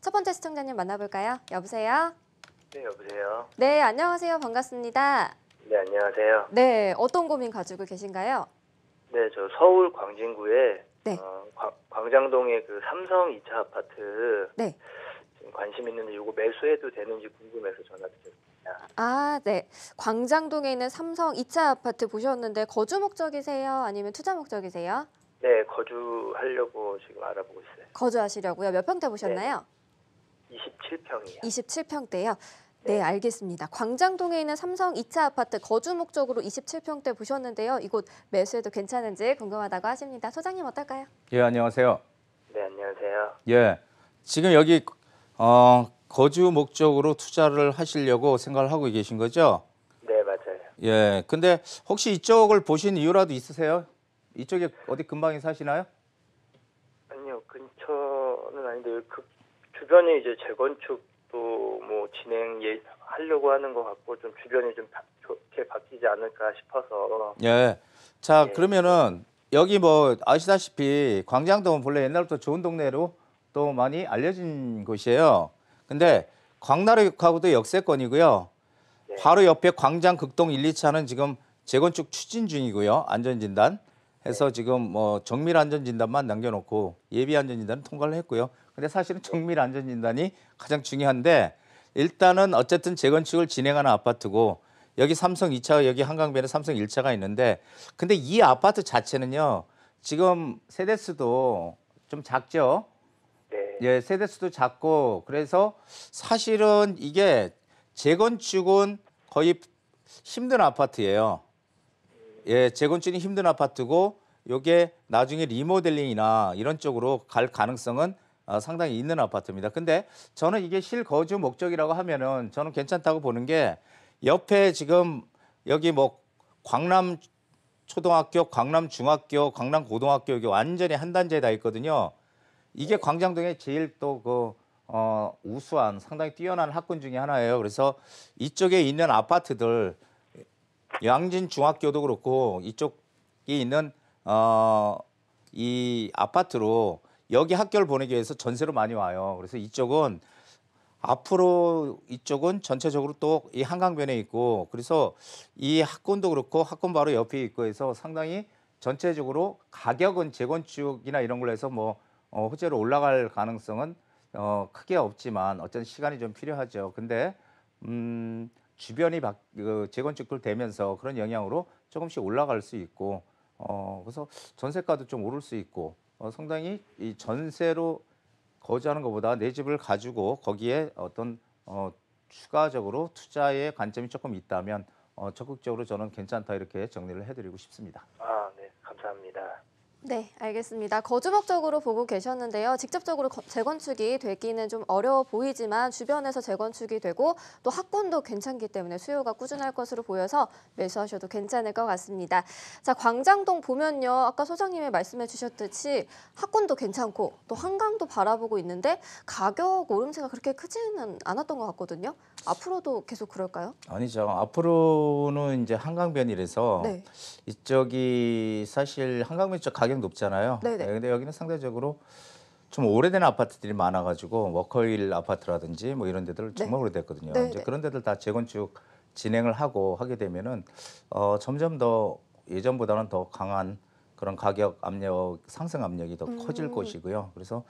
첫 번째 시청자님 만나볼까요? 여보세요? 네, 여보세요. 네, 안녕하세요. 반갑습니다. 네, 안녕하세요. 네, 어떤 고민 가지고 계신가요? 네, 저 서울 광진구에 네. 광장동의 그 삼성 2차 아파트 네. 지금 관심 있는데 이거 매수해도 되는지 궁금해서 전화드렸습니다. 아, 네. 광장동에 있는 삼성 2차 아파트 보셨는데 거주 목적이세요? 아니면 투자 목적이세요? 네, 거주하려고 지금 알아보고 있어요. 거주하시려고요. 몇 평대 보셨나요? 27평이요. 27평대요. 네, 네. 알겠습니다. 광장동에 있는 삼성 2차 아파트 거주 목적으로 27평대 보셨는데요. 이곳 매수해도 괜찮은지 궁금하다고 하십니다. 소장님 어떨까요? 예, 안녕하세요. 네, 안녕하세요. 예, 지금 여기 거주 목적으로 투자를 하시려고 생각을 하고 계신 거죠? 네, 맞아요. 예, 근데 혹시 이쪽을 보신 이유라도 있으세요? 이쪽에 어디 근방에 사시나요? 아니요, 근처는 아닌데 그 주변에 이제 재건축도 뭐 하려고 하는 것 같고 좀 주변이 좀 좋게 바뀌지 않을까 싶어서. 예, 자, 예. 그러면은 여기 뭐 아시다시피 광장동은 본래 옛날부터 좋은 동네로 또 많이 알려진 곳이에요. 근데 광나루역하고도 역세권이고요. 네. 바로 옆에 광장 극동 1, 2차는 지금 재건축 추진 중이고요. 안전진단 해서 지금 뭐 정밀 안전진단만 남겨놓고 예비 안전진단은 통과를 했고요. 근데 사실은 정밀 안전진단이 가장 중요한데 일단은 어쨌든 재건축을 진행하는 아파트고 여기 삼성 2차, 여기 한강변에 삼성 1차가 있는데 근데 이 아파트 자체는요. 지금 세대수도 좀 작죠. 네. 예, 세대수도 작고 그래서 사실은 이게 재건축은 거의 힘든 아파트예요. 예, 재건축이 힘든 아파트고 요게 나중에 리모델링이나 이런 쪽으로 갈 가능성은 상당히 있는 아파트입니다. 근데 저는 이게 실거주 목적이라고 하면은 저는 괜찮다고 보는 게 옆에 지금 여기 뭐 광남 초등학교, 광남 중학교, 광남 고등학교 이게 완전히 한 단지에 다 있거든요. 이게 광장동의 제일 또 우수한 상당히 뛰어난 학군 중에 하나예요. 그래서 이쪽에 있는 아파트들 양진 중학교도 그렇고 이쪽에 있는 이 아파트로 여기 학교를 보내기 위해서 전세로 많이 와요. 그래서 이쪽은 앞으로 이쪽은 전체적으로 또 이 한강변에 있고 그래서 이 학군도 그렇고 학군 바로 옆에 있고 해서 상당히 전체적으로 가격은 재건축이나 이런 걸로 해서 뭐 호재로 올라갈 가능성은 크게 없지만 어쨌든 시간이 좀 필요하죠. 근데 주변이 재건축들 되면서 그런 영향으로 조금씩 올라갈 수 있고 그래서 전세가도 좀 오를 수 있고 상당히 이 전세로 거주하는 것보다 내 집을 가지고 거기에 어떤 추가적으로 투자의 관점이 조금 있다면 적극적으로 저는 괜찮다 이렇게 정리를 해드리고 싶습니다. 아, 네, 감사합니다. 네, 알겠습니다. 거주 목적으로 보고 계셨는데요. 직접적으로 재건축이 되기는 좀 어려워 보이지만 주변에서 재건축이 되고 또 학군도 괜찮기 때문에 수요가 꾸준할 것으로 보여서 매수하셔도 괜찮을 것 같습니다. 자, 광장동 보면요. 아까 소장님이 말씀해 주셨듯이 학군도 괜찮고 또 한강도 바라보고 있는데 가격 오름세가 그렇게 크지는 않았던 것 같거든요. 앞으로도 계속 그럴까요? 아니죠. 앞으로는 이제 한강변이라서 네. 이쪽이 사실 한강변 쪽 가격 높잖아요. 네네. 네, 근데 여기는 상대적으로 좀 오래된 아파트들이 많아가지고 워커힐 아파트라든지 뭐 이런 데들 정말 오래됐거든요. 네네. 이제 그런 데들 다 재건축 진행을 하고 하게 되면은 점점 더 예전보다는 더 강한 그런 가격 압력, 상승 압력이 더 커질 것이고요. 그래서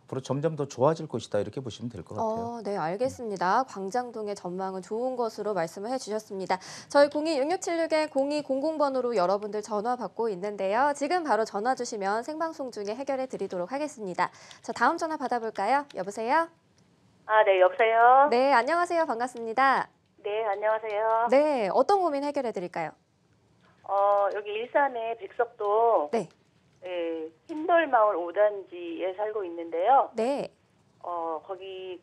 앞으로 점점 더 좋아질 것이다 이렇게 보시면 될 것 같아요. 네, 알겠습니다. 광장동의 전망은 좋은 것으로 말씀을 해주셨습니다. 저희 02-6676-0200번으로 여러분들 전화 받고 있는데요. 지금 바로 전화 주시면 생방송 중에 해결해 드리도록 하겠습니다. 자, 다음 전화 받아볼까요? 여보세요? 아, 네, 여보세요? 네, 안녕하세요. 반갑습니다. 네, 안녕하세요. 네, 어떤 고민 해결해 드릴까요? 여기 일산의 백석동, 네, 네, 흰돌마을 5단지에 살고 있는데요. 네. 거기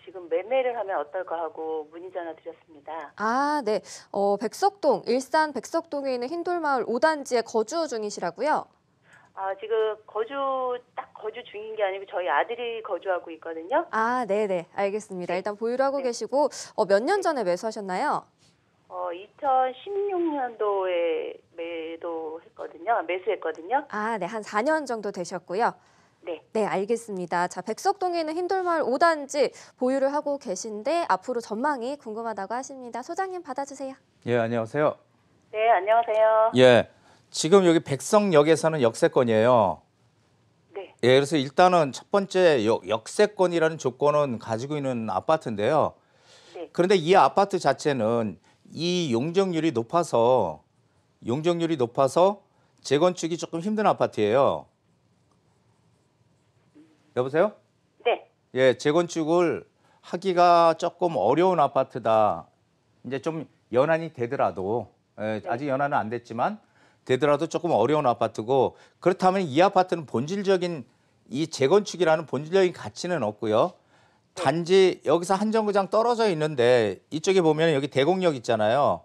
지금 매매를 하면 어떨까 하고 문의 전화 드렸습니다. 아, 네. 백석동, 일산 백석동에 있는 흰돌마을 5단지에 거주 중이시라고요? 지금 거주 중인 게 아니고 저희 아들이 거주하고 있거든요. 아, 네네. 알겠습니다. 네. 일단 보유를 하고 네. 계시고 몇 년 전에 매수하셨나요? 2016년도에 매수했거든요. 아, 네. 한 4년 정도 되셨고요. 네, 알겠습니다. 자, 백석동에 있는 흰돌마을 5단지 보유를 하고 계신데 앞으로 전망이 궁금하다고 하십니다. 소장님 받아주세요. 예, 안녕하세요. 네, 안녕하세요. 예, 지금 여기 백석역에서는 역세권이에요. 네. 예, 그래서 일단은 첫 번째 역세권이라는 조건은 가지고 있는 아파트인데요. 네. 그런데 이 아파트 자체는 이 용적률이 높아서 재건축이 조금 힘든 아파트예요. 여보세요? 네. 예, 재건축을 하기가 조금 어려운 아파트다. 이제 좀 연한이 되더라도 네. 아직 연한은 안 됐지만 되더라도 조금 어려운 아파트고 그렇다면 이 아파트는 본질적인 이 재건축이라는 본질적인 가치는 없고요. 단지 여기서 한 정거장 떨어져 있는데 이쪽에 보면 여기 대곡역 있잖아요.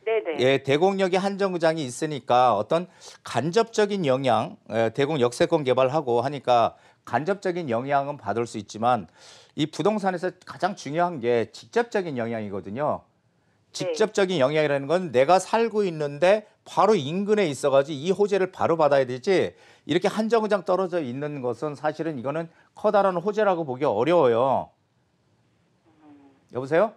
네네. 예, 대곡역에 한 정거장이 있으니까 어떤 간접적인 영향, 대곡 역세권 개발하고 하니까 간접적인 영향은 받을 수 있지만 이 부동산에서 가장 중요한 게 직접적인 영향이거든요. 직접적인 영향이라는 건 내가 살고 있는데 바로 인근에 있어가지고 이 호재를 바로 받아야 되지 이렇게 한 정거장 떨어져 있는 것은 사실은 이거는 커다란 호재라고 보기 어려워요. 여보세요?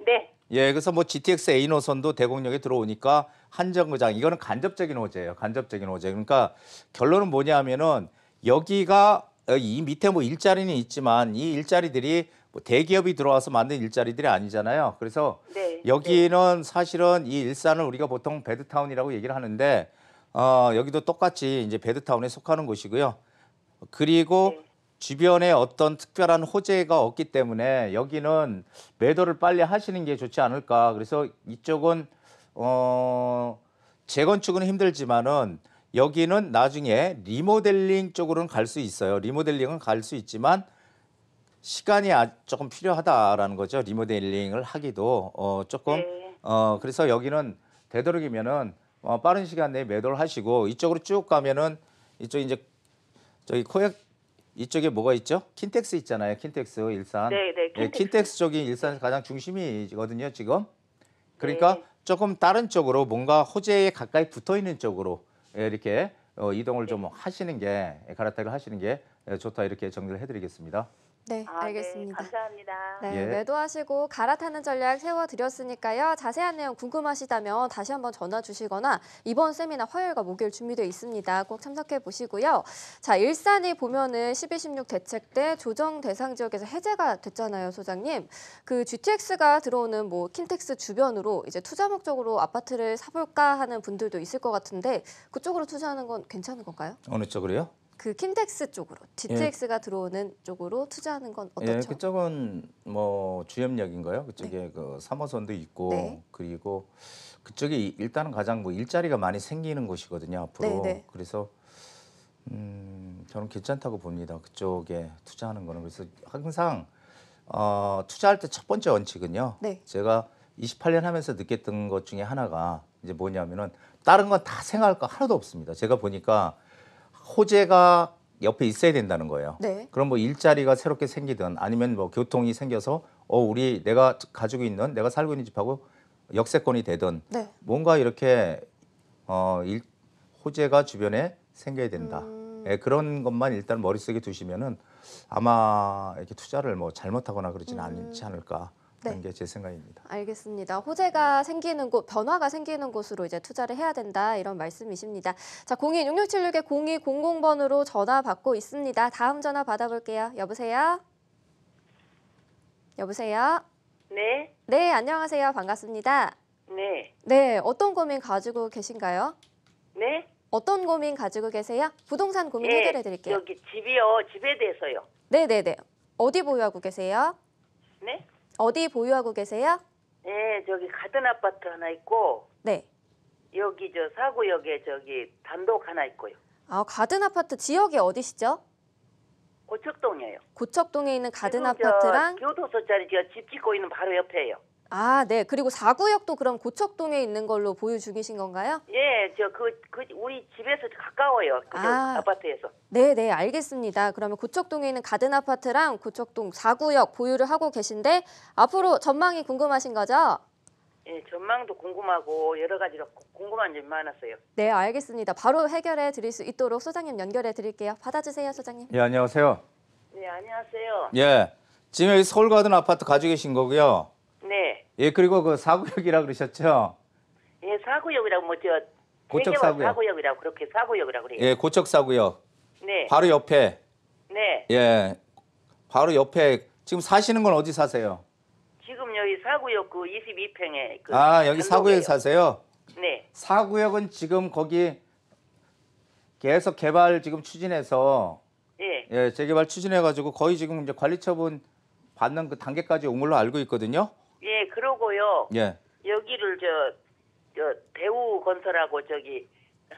네. 예, 그래서 뭐 GTX A 노선도 대곡역에 들어오니까 한 정거장 이거는 간접적인 호재예요. 간접적인 호재. 그러니까 결론은 뭐냐면은 여기가 이 밑에 뭐 일자리는 있지만 이 일자리들이 뭐 대기업이 들어와서 만든 일자리들이 아니잖아요. 그래서 네. 여기는 사실은 이 일산을 우리가 보통 배드타운이라고 얘기를 하는데 여기도 똑같이 이제 배드타운에 속하는 곳이고요. 그리고 네. 주변에 어떤 특별한 호재가 없기 때문에 여기는 매도를 빨리 하시는 게 좋지 않을까. 그래서 이쪽은 재건축은 힘들지만은 여기는 나중에 리모델링 쪽으로는 갈 수 있어요. 리모델링은 갈 수 있지만 시간이 조금 필요하다라는 거죠. 리모델링을 하기도 조금 네. 그래서 여기는 되도록이면은 빠른 시간 내에 매도를 하시고 이쪽으로 쭉 가면은 이쪽 이제 저기 코엑 이쪽에 뭐가 있죠? 킨텍스 있잖아요. 킨텍스 일산. 네, 네, 예, 킨텍스. 킨텍스 쪽이 일산에서 가장 중심이거든요, 지금. 그러니까 네. 조금 다른 쪽으로 뭔가 호재에 가까이 붙어 있는 쪽으로 이렇게 이동을 좀 하시는 게 갈아타기를 하시는 게 좋다 이렇게 정리를 해드리겠습니다. 네, 아, 알겠습니다. 네, 감사합니다. 네, 예. 매도하시고 갈아타는 전략 세워드렸으니까요. 자세한 내용 궁금하시다면 다시 한번 전화 주시거나 이번 세미나 화요일과 목요일 준비되어 있습니다. 꼭 참석해 보시고요. 자, 일산이 보면은 12.16 대책 때 조정 대상 지역에서 해제가 됐잖아요, 소장님. 그 GTX가 들어오는 뭐 킨텍스 주변으로 이제 투자 목적으로 아파트를 사볼까 하는 분들도 있을 것 같은데 그쪽으로 투자하는 건 괜찮은 건가요? 어느 쪽으로요? 그 킨텍스 쪽으로, GTX가 들어오는 쪽으로 투자하는 건 어떻죠? 예, 그쪽은 뭐 주염역인가요? 그쪽에 그 3호선도 있고 네. 그리고 그쪽이 일단은 가장 뭐 일자리가 많이 생기는 곳이거든요 앞으로. 네, 네. 그래서 저는 괜찮다고 봅니다. 그쪽에 투자하는 거는. 그래서 항상 투자할 때 첫 번째 원칙은요. 네. 제가 28년 하면서 느꼈던 것 중에 하나가 이제 뭐냐면은 다른 건 다 생각할 거 하나도 없습니다. 제가 보니까 호재가 옆에 있어야 된다는 거예요. 네. 그럼 뭐 일자리가 새롭게 생기든 아니면 뭐 교통이 생겨서 우리 내가 가지고 있는 내가 살고 있는 집하고 역세권이 되든 네. 뭔가 이렇게 호재가 주변에 생겨야 된다. 예, 그런 것만 일단 머릿속에 두시면은 아마 이렇게 투자를 뭐 잘못하거나 그러지는 않지 않을까 하는 게 제 생각입니다. 알겠습니다. 호재가 생기는 곳, 변화가 생기는 곳으로 이제 투자를 해야 된다 이런 말씀이십니다. 자, 02-6676-0200번으로 전화 받고 있습니다. 다음 전화 받아볼게요. 여보세요? 여보세요? 네. 네, 안녕하세요. 반갑습니다. 네. 네, 어떤 고민 가지고 계신가요? 네. 어떤 고민 가지고 계세요? 부동산 고민 예, 해결해 드릴게요. 여기 집이요. 집에 대해서요. 네네네. 어디 보유하고 계세요? 네. 어디 보유하고 계세요? 네, 저기 가든 아파트 하나 있고 네. 여기 저 사구역에 저기 단독 하나 있고요. 아, 가든 아파트 지역이 어디시죠? 고척동이에요. 고척동에 있는 가든 지금 저 아파트랑 교도소짜리 저 집 짓고 있는 바로 옆에요. 아, 네. 그리고 4구역도 그럼 고척동에 있는 걸로 보유 중이신 건가요? 예, 저 우리 집에서 가까워요. 그 아파트에서. 네, 네, 알겠습니다. 그러면 고척동에 있는 가든 아파트랑 고척동 4구역 보유를 하고 계신데 앞으로 전망이 궁금하신 거죠? 예, 전망도 궁금하고 여러 가지로 궁금한 점이 많았어요. 네, 알겠습니다. 바로 해결해 드릴 수 있도록 소장님 연결해 드릴게요. 받아주세요, 소장님. 예, 안녕하세요. 네, 안녕하세요. 예, 지금 여기 서울가든 아파트 가지고 계신 거고요. 네. 예, 그리고 그 4구역이라 그러셨죠? 예, 4구역이라고 고척 대개와 4구역. 4구역이라고 그렇게 4구역이라고 그래요. 예, 고척 4구역. 네. 바로 옆에. 네. 예, 바로 옆에. 지금 사시는 건 어디 사세요? 지금 여기 4구역 그 22평에 그 여기 단독이에요. 4구역 사세요? 네. 4구역은 지금 거기 계속 개발 지금 추진해서 예. 예, 재개발 추진해가지고 거의 지금 이제 관리처분 받는 그 단계까지 온 걸로 알고 있거든요. 예, 그러고요. 예, 여기를 저 대우건설하고 저기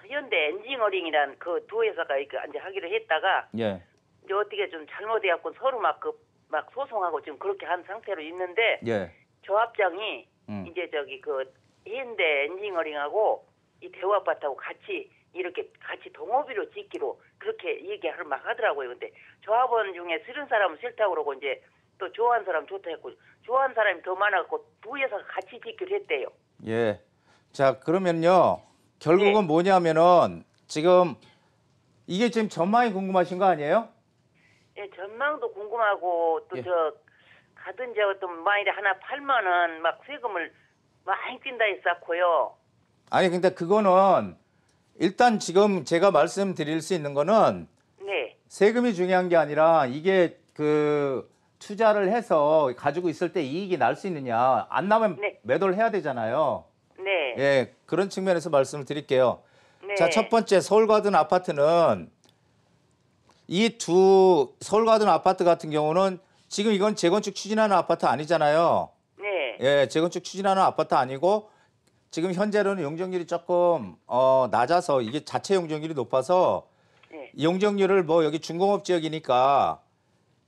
현대 엔지니어링이란 그 두 회사가 이제 하기로 했다가 예, 이제 어떻게 좀 잘못해갖고 서로 막 소송하고 지금 그렇게 한 상태로 있는데 예, 조합장이 음. 이제 저기 그 현대 엔지니어링하고 이 대우아파트하고 같이 이렇게 같이 동업비로 짓기로 그렇게 얘기를 막 하더라고요. 근데 조합원 중에 싫은 사람은 싫다고 그러고 이제 또 좋아하는 사람 좋다 했고 좋아하는 사람이 더 많았고 두 회사가 같이 짓기로 했대요. 예. 자, 그러면요. 결국은 네. 뭐냐면은 지금 이게 지금 전망이 궁금하신 거 아니에요? 예, 전망도 궁금하고 또 예. 가든 어떤 만일에 하나 팔면은 막 세금을 많이 낀다 했었고요. 아니, 근데 그거는 일단 지금 제가 말씀드릴 수 있는 거는 네. 세금이 중요한 게 아니라 이게 그 투자를 해서 가지고 있을 때 이익이 날 수 있느냐. 안 나면 네. 매도를 해야 되잖아요. 네. 예, 그런 측면에서 말씀을 드릴게요. 네. 자, 첫 번째 서울가든 아파트는 이 두 서울가든 아파트 같은 경우는 지금 이건 재건축 추진하는 아파트 아니잖아요. 네. 예, 재건축 추진하는 아파트 아니고 지금 현재로는 용적률이 조금 낮아서 이게 자체 용적률이 높아서 네. 용적률을 뭐 여기 중공업 지역이니까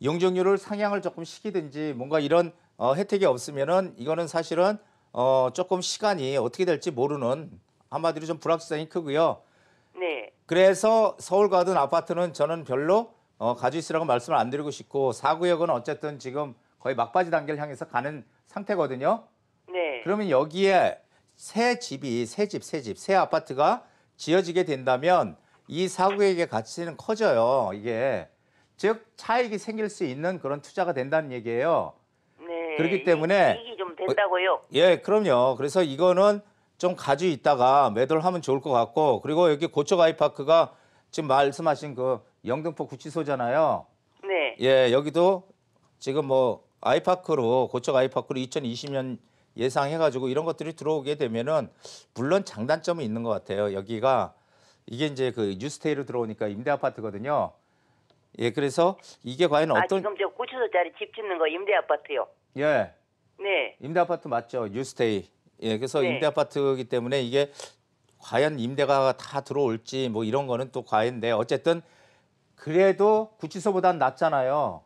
용적률을 상향을 조금 시키든지 뭔가 이런 혜택이 없으면은 이거는 사실은 조금 시간이 어떻게 될지 모르는 한마디로 좀 불확실성이 크고요. 네. 그래서 서울가든 아파트는 저는 별로 가지고 있으라고 말씀을 안 드리고 싶고 4구역은 어쨌든 지금 거의 막바지 단계를 향해서 가는 상태거든요. 네. 그러면 여기에 새 아파트가 지어지게 된다면 이 4구역의 가치는 커져요. 이게 즉 차익이 생길 수 있는 그런 투자가 된다는 얘기예요. 네. 그렇기 때문에 이익이 좀 된다고요. 예, 그럼요. 그래서 이거는 좀 가지고 있다가 매도를 하면 좋을 것 같고 그리고 여기 고척 아이파크가 지금 말씀하신 그 영등포 구치소잖아요. 네. 예, 여기도 지금 뭐 아이파크로 고척 아이파크로 2020년 예상해가지고 이런 것들이 들어오게 되면은 물론 장단점은 있는 것 같아요. 여기가 이게 이제 그 뉴스테이로 들어오니까 임대 아파트거든요. 예, 그래서 이게 과연 어떤 지금 저 구치소짜리 집 짓는 거 임대 아파트요. 예, 네. 임대 아파트 맞죠? 뉴스테이. 예, 그래서 네. 임대 아파트이기 때문에 이게 과연 임대가 다 들어올지 뭐 이런 거는 또 과인데 어쨌든 그래도 구치소보단 낫잖아요.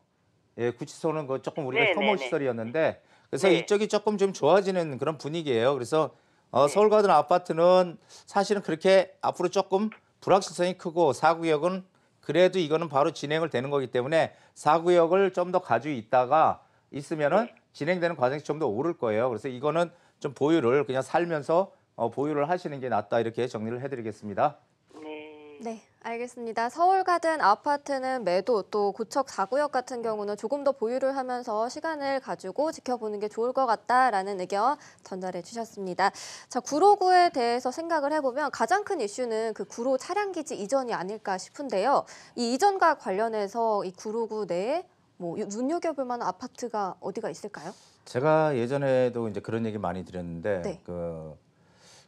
예, 구치소는 그 조금 우리가 네, 혐오 네, 네. 시설이었는데 그래서 네. 이쪽이 조금 좀 좋아지는 그런 분위기예요. 그래서 네. 서울가든 아파트는 사실은 그렇게 앞으로 조금 불확실성이 크고 4구역은 그래도 이거는 바로 진행을 되는 거기 때문에 4구역을 좀 더 가지고 있다가 있으면은 네. 진행되는 과정이 좀 더 오를 거예요. 그래서 이거는 좀 보유를 그냥 살면서 보유를 하시는 게 낫다 이렇게 정리를 해드리겠습니다. 네. 네, 알겠습니다. 서울가든 아파트는 매도, 또 고척 4구역 같은 경우는 조금 더 보유를 하면서 시간을 가지고 지켜보는 게 좋을 것 같다라는 의견 전달해 주셨습니다. 자, 구로구에 대해서 생각을 해보면 가장 큰 이슈는 그 구로 차량기지 이전이 아닐까 싶은데요. 이 이전과 관련해서 이 구로구 내에 뭐 눈여겨볼 만한 아파트가 어디가 있을까요? 제가 예전에도 이제 그런 얘기 많이 드렸는데 네. 그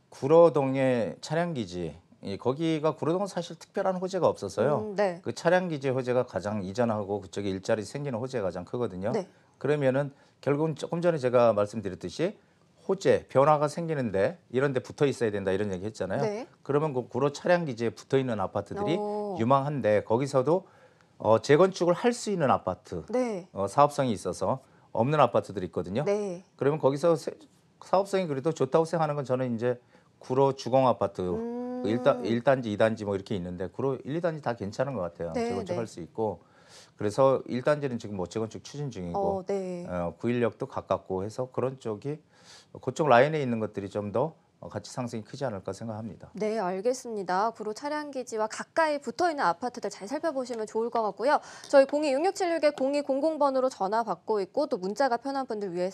구로동의 차량기지 거기가 구로동은 사실 특별한 호재가 없어서요. 네. 그 차량기지 호재가 가장 이전하고 그쪽에 일자리 생기는 호재가 가장 크거든요. 네. 그러면은 결국은 조금 전에 제가 말씀드렸듯이 호재 변화가 생기는데 이런 데 붙어 있어야 된다 이런 얘기 했잖아요. 네. 그러면 그 구로 차량기지에 붙어 있는 아파트들이 오. 유망한데 거기서도 재건축을 할 수 있는 아파트 네. 사업성이 있어서 없는 아파트들이 있거든요. 네. 그러면 거기서 사업성이 그래도 좋다고 생각하는 건 저는 이제 구로 주공 아파트 1단지, 2단지 뭐 이렇게 있는데 구로 1, 2단지 다 괜찮은 것 같아요. 네, 재건축할 네. 수 있고 그래서 1단지는 지금 뭐 재건축 추진 중이고 네. 9인역도 가깝고 해서 그런 쪽이 그쪽 라인에 있는 것들이 좀 더 가치 상승이 크지 않을까 생각합니다. 네, 알겠습니다. 구로 차량 기지와 가까이 붙어있는 아파트들 잘 살펴보시면 좋을 것 같고요. 저희 026676-0200번으로 전화 받고 있고 또 문자가 편한 분들 위해서